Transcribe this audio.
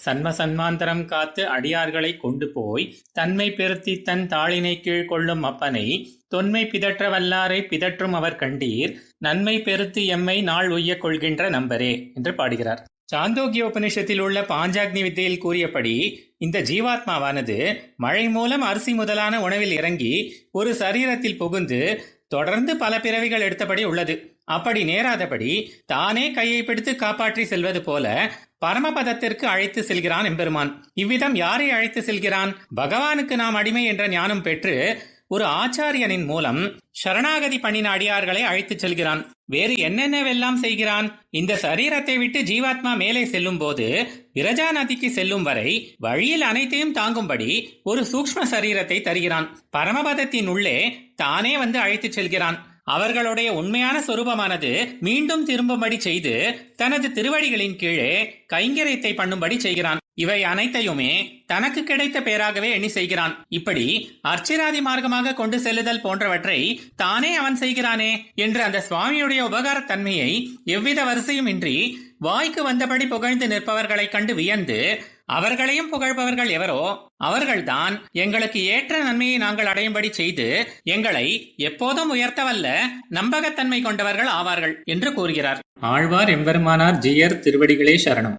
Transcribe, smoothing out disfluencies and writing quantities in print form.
சன்ம சன்மாந்தரம் காத்து அடியார்களை கொண்டு போய் தன்மை பெருத்தி தன் தாளினை கீழ் கொள்ளும் அப்பனை தொன்மை பிதற்ற வல்லாரை பிதற்றும் அவர் கண்டீர் நன்மை பெருத்து எம்மை நாள் உய்யக் கொள்கின்ற நம்பரே என்று பாடுகிறார். சாந்தோக்கிய உபனிஷத்தில் உள்ள பாஞ்சாக்னி வித்தையில் கூறியபடி இந்த ஜீவாத்மாவானது மழை மூலம் அரிசி முதலான உணவில் இறங்கி ஒரு சரீரத்தில் புகுந்து தொடர்ந்து பல பிறவிகள் எடுத்தபடி உள்ளது. அப்படி நேராதபடி தானே கையை பிடித்து காப்பாற்றி செல்வது போல பரமபதத்திற்கு அழைத்து செல்கிறான் எம்பெருமான். இவ்விதம் யாரை அழைத்து செல்கிறான்? பகவானுக்கு நாம் அடிமை என்ற ஞானம் பெற்று ஒரு ஆச்சாரியனின் மூலம் சரணாகதி பண்ணின அடியார்களை அழைத்துச் செல்கிறான். வேறு என்னென்னவெல்லாம் செய்கிறான்? இந்த சரீரத்தை விட்டு ஜீவாத்மா மேலே செல்லும் போது விரஜா நதிக்கு செல்லும் வரை வழியில் அனைத்தையும் தாங்கும்படி ஒரு சூக்ஷ்ம சரீரத்தை தருகிறான். பரமபதத்தின் உள்ளே தானே வந்து அழைத்துச் செல்கிறான். அவர்களுடைய உண்மையான சொரூபமானது மீண்டும் திரும்பும்படி செய்து தனது திருவடிகளின் கீழே கைங்கரியத்தை பண்ணும்படி செய்கிறான். இவை அனைத்தையுமே தனக்கு கிடைத்த பேராகவே எண்ணி செய்கிறான். இப்படி அர்ச்சிராதி மார்க்கமாக கொண்டு செல்லுதல் போன்றவற்றை தானே அவன் செய்கிறானே என்று அந்த சுவாமியுடைய உபகாரத் தன்மையை எவ்வித வரிசையும் இன்றி வாய்க்கு வந்தபடி புகழ்ந்து நிற்பவர்களை கண்டு வியந்து அவர்களையும் புகழ்பவர்கள் எவரோ அவர்கள்தான் எங்களுக்கு ஏற்ற நன்மையை நாங்கள் அடையும்படி செய்து எங்களை எப்போதும் உயர்த்தவல்ல நம்பகத்தன்மை கொண்டவர்கள் ஆவார்கள் என்று கூறுகிறார். ஆழ்வார் எம்பெருமானார் ஜீயர் திருவடிகளே சரணம்.